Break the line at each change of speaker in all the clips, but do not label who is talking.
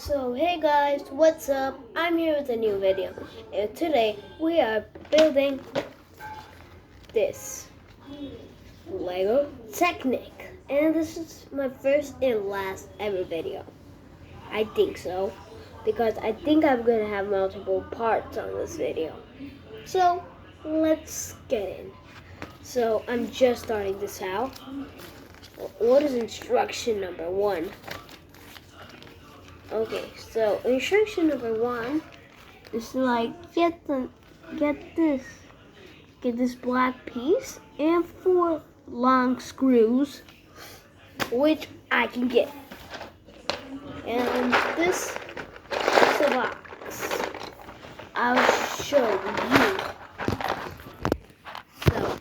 So hey guys, what's up? I'm here with a new video, and today we are building this LEGO Technic, and this is my first and last ever video. I think so, because I think I'm gonna have multiple parts on this video. So let's get in. So I'm just starting this out. What is instruction number 1? Okay, so instruction number 1 is like get this black piece and 4 long screws, which I can get. And this is the box. I'll show you. So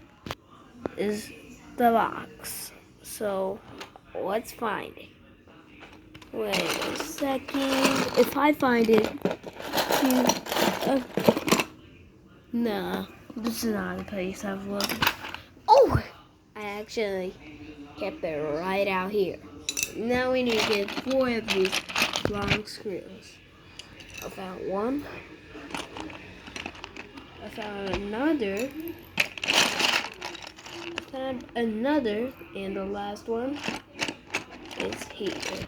is the box. So let's find it. Wait a second. If I find it, nah, this is not the place I've looked. Oh, I actually kept it right out here. Now we need to get 4 of these long screws. I found one. I found another. I found another, and the last one is here.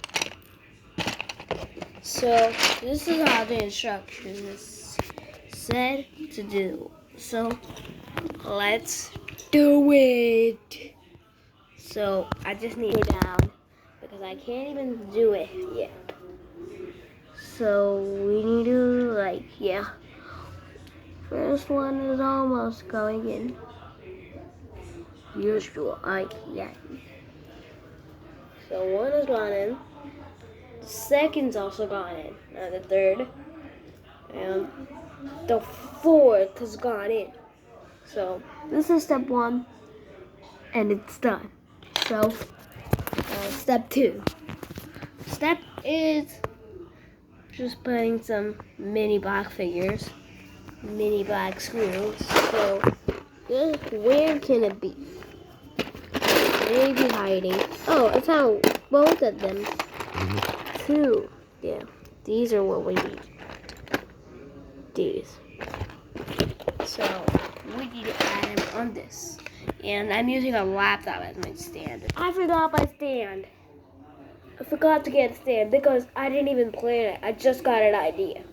So this is how the instructions said to do. So let's do it. So I just need to go down because I can't even do it yet. So we need to First one is almost going in. Usual, So one has gone in. The second's also gone in. Now the third. And the 4th has gone in. So this is step 1. And it's done. So step 2. Step is just putting some mini black figures. Mini black screws. So where can it be? Maybe hiding. Oh, I found both of them. 2. Yeah, these are what we need. These. So we need to add them on this. And I'm using a laptop as my stand. I forgot my stand. I forgot to get a stand because I didn't even plan it. I just got an idea.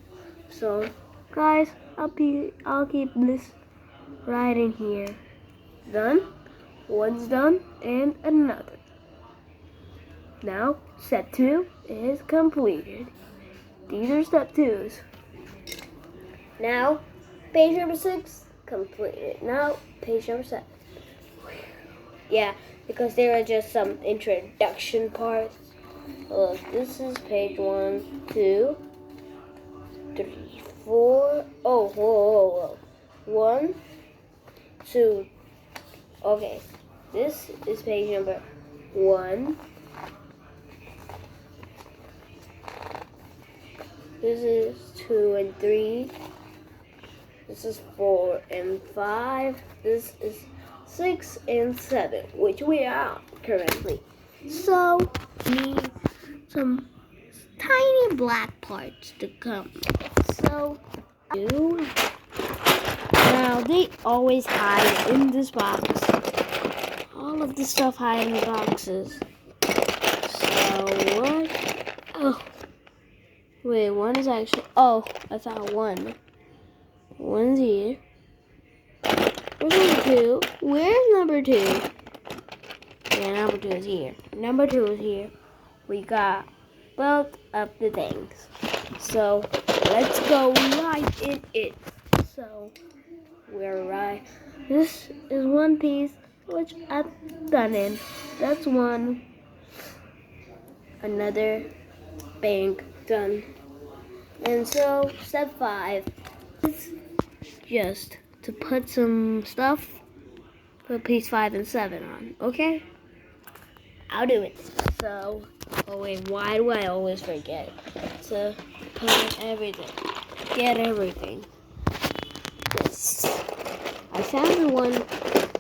So guys, I'll keep this right in here. Done. One's done and another. Now step 2 is completed. These are step 2s. Now page number 6 completed. Now page number 7. Yeah, because there are just some introduction parts. Look, this is page 1, 2, 3, 4. Oh, whoa. 1, 2. Okay, this is page number 1. This is 2 and 3. This is 4 and 5. This is 6 and 7, which we are currently. So we need some tiny black parts to come. So now they always hide in this box. All of the stuff hide in the boxes. So what? Oh. Wait, one is actually... Oh, I found one. One's here. Where's number 2? Where's number 2? Yeah, number 2 is here. Number 2 is here. We got both of the things. So, let's go right in it. So, we're right. This is one piece, which I've done in. That's one. Another. Bang. Done. And so step 5 is just to put some stuff, put piece 5 and 7 on. Okay, I'll do it. So why do I always forget to put everything, get everything? This. I found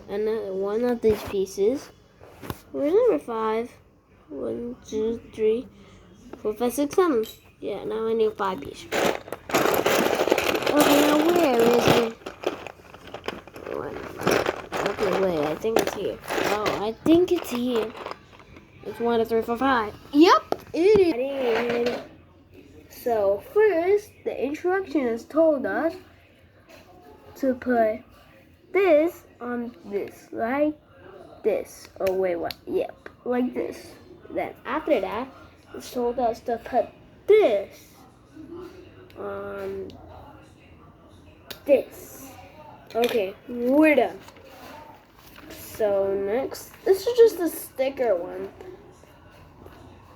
another one of these pieces. Where's number 5? 1, 2, 3, 4, 5, 6, 7. Yeah, now I need 5 pieces. Okay, now where is it? Okay, wait, I think it's here. Oh, I think it's here. It's 1, 2, 3, 4, 5. Yep, it is. So first, the instructions told us to put this on this, like this. Oh wait, what? Yep, like this. Then after that, it told us to put this on this. Okay, we're done. So next, this is just a sticker one.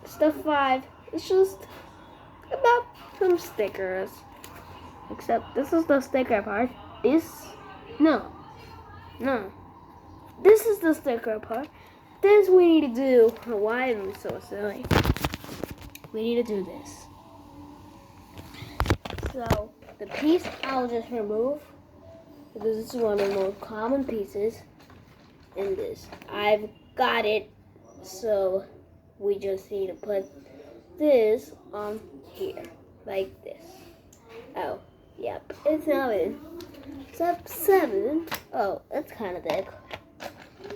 Step 5, it's just about some stickers. Except this is the sticker part. No. This is the sticker part. This we need to do. Why am I so silly? We need to do this. So the piece I'll just remove because this is one of the most common pieces in this. I've got it. So we just need to put this on here like this. Oh, yep, it's now in. Step 7. Oh, that's kind of big.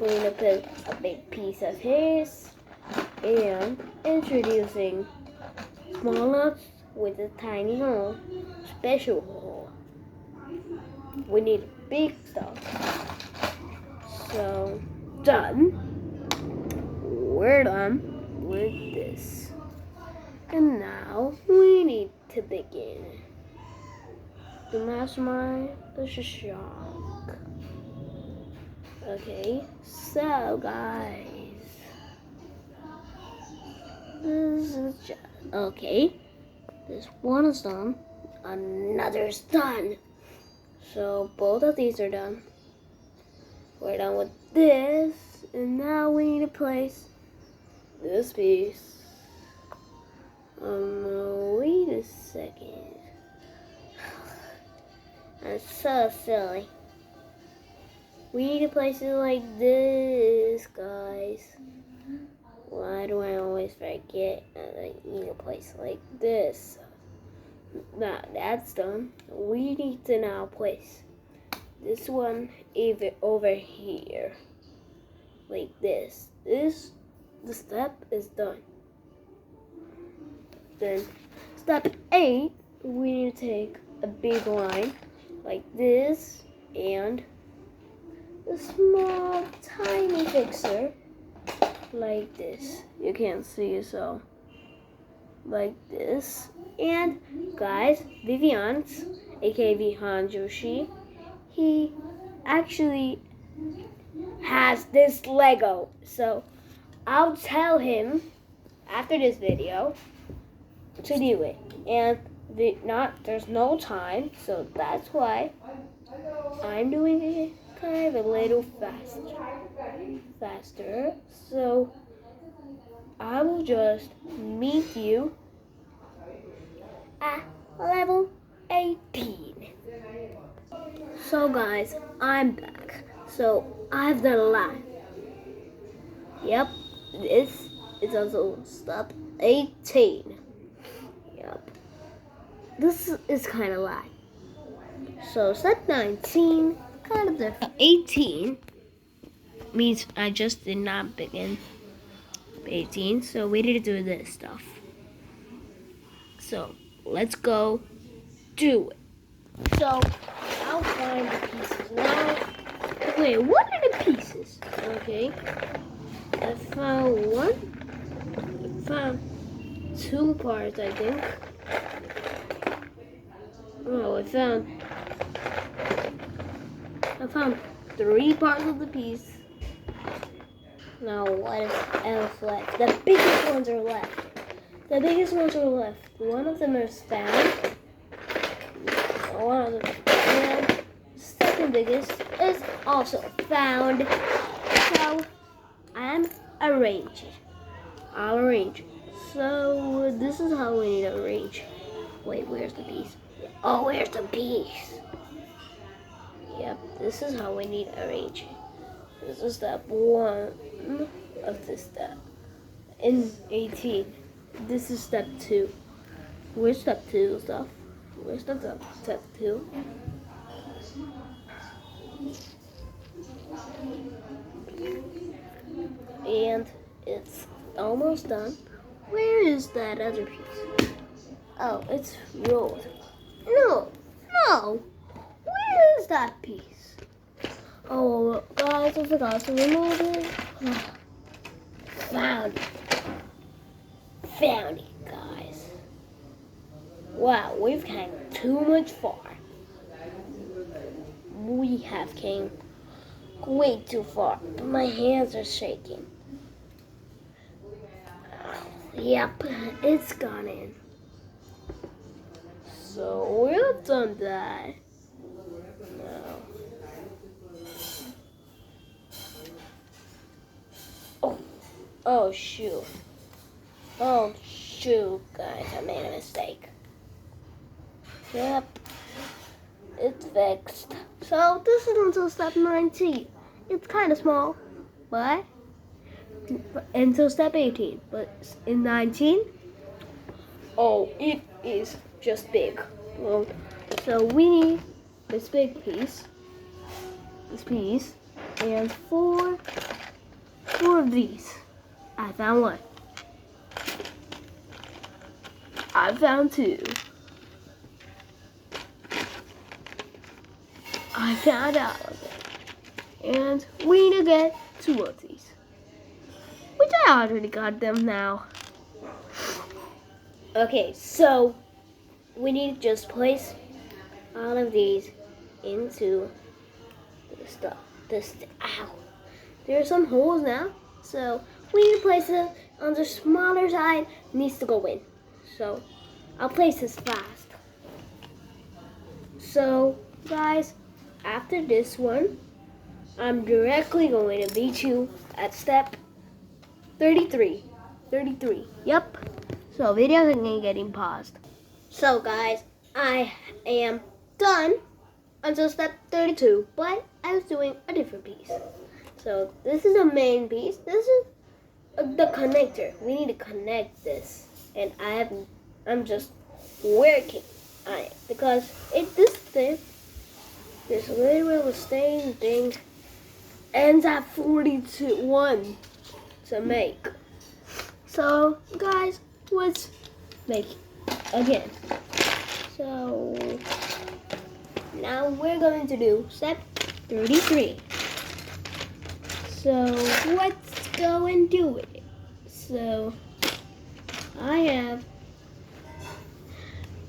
We're going to put a big piece of his and introducing small nuts with a tiny hole, special hole. We need big stuff. So, done. We're done with this. And now we need to begin. The mastermind, the shock. Okay, so guys, this is just, okay, this one is done, another's done. So both of these are done. We're done with this, and now we need to place this piece. Wait a second. I'm so silly. We need to place it like this, guys. Why do I always forget that I need to place it like this? Now that's done. We need to now place this one even over here. Like this. The step is done. Then step 8, we need to take a big line like this and a small tiny fixer like this. You can't see, so like this. And guys, Vivian's, aka Vihan Joshi, he actually has this Lego. So I'll tell him after this video to do it. And there's no time, so that's why I'm doing it kind of a little faster. So I will just meet you at level 18. So guys, I'm back. So I've done a lot. Yep, this is also step 18. Yep, this is kind of light. So step 19, kind of different. 18 means I just did not begin 18, so we need to do this stuff. So let's go do it. So I'll find the pieces now. Wait, what are the pieces? Okay, I found one. I found 2 parts, I think. Oh, I found 3 parts of the piece. Now what else left? The biggest ones are left. One of them is found. One of them, and second biggest is also found. So I'm arranging. I'll arrange. So this is how we need to arrange. Wait, where's the piece? Oh, where's the piece? Yep, this is how we need to arrange. This is step 1 of this step. In 18, this is step 2. Where's step 2 stuff? Where's step 2? And it's almost done. Where is that other piece? Oh, it's rolled. No, no. Where is that piece? Oh, guys, I forgot to remove it. Found it. Found it, guys. Wow, we've came too much far. We have came way too far. My hands are shaking. Yep, it's gone in. So we've done that. Now. Oh shoot. Oh shoot, guys, I made a mistake. Yep, it's fixed. So this is until step 19. It's kind of small, but until step 18. But in 19, oh, it is just big. Well, so we need this big piece, and four of these. I found one. I found two. I found out of it. And we need to get 2 of these. Which I already got them now. Okay, so we need to just place all of these into the stuff. Ow. There are some holes now. So we need to place it on the smaller side. It needs to go in. So I'll place this fast. So guys, after this one, I'm directly going to beat you at step 33. Yep. So videos are getting paused. So guys, I am done until step 32, but I was doing a different piece. So this is the main piece. This is the connector. We need to connect this, and I'm just working on it because this little stain thing ends at 41 to make. So guys, let's make it again. So now we're going to do step 33. So let's go and do it. So I have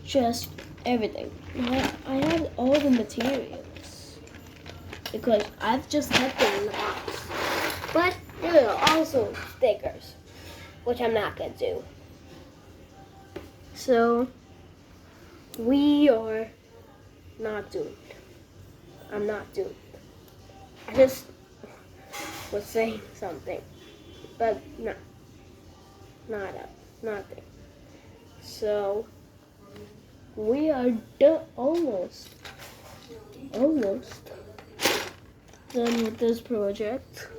just everything. I have all the materials because I've just kept them in the box. But there are also stickers, which I'm not going to do. So we are not doomed. I'm not doomed. I just was saying something, but nothing. So we are done, almost done with this project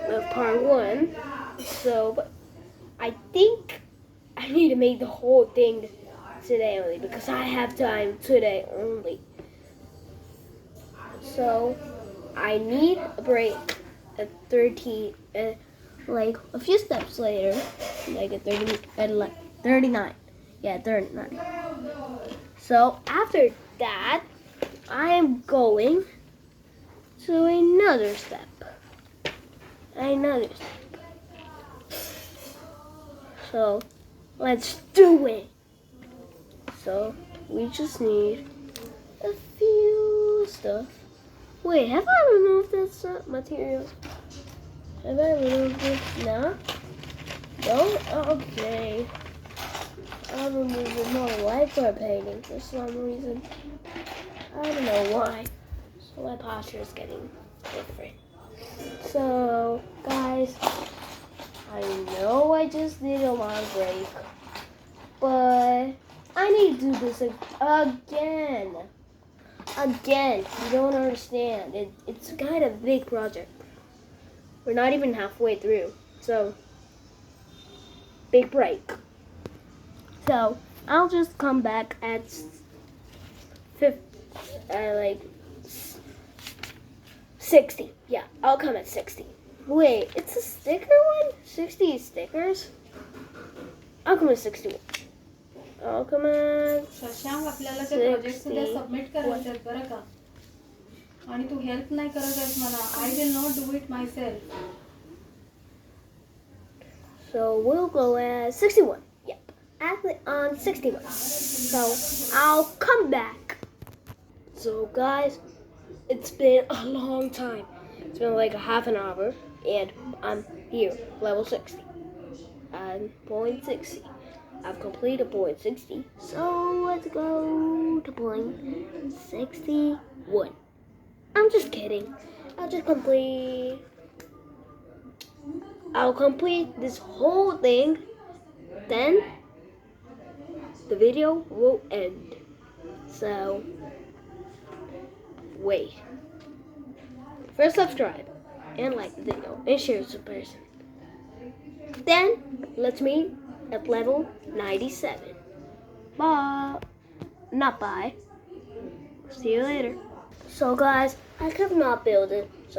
of part 1. So, but I think I need to make the whole thing today only because I have time today only. So I need a break at 13, like a few steps later, like at 39. Yeah, 39. So after that, I am going to another step. So let's do it. So we just need a few stuff. Wait, have I removed this material? Have I removed it? No? No? Okay. I'll remove it more like for painting for some reason. I don't know why. So my posture is getting different. So, guys, I know I just did a long break, but I need to do this again. You don't understand. It's kind of a big project. We're not even halfway through. So, big break. So I'll just come back at like 60. Yeah, I'll come at 60. Wait, it's a sticker one? 60 stickers? I'll come at 61. I'll come at
Shashank आपल्याला ते project सुद्धा submit करायचे आहेत बरं का. आणि तू help नाही करत आहेस मला. I will not do it my self.
So we'll go at 61. Yep, actually on 61. So I'll come back. So guys, it's been a long time. It's been like a half an hour, and I'm here, level 60. I'm point 60. I've completed point 60. So let's go to point 61. I'm just kidding. I'll complete this whole thing, then the video will end. So, wait. First subscribe and like the video and share it to a person. Then, let's meet at level 97. Bye. Not bye. See you later. So guys, I could not build it. So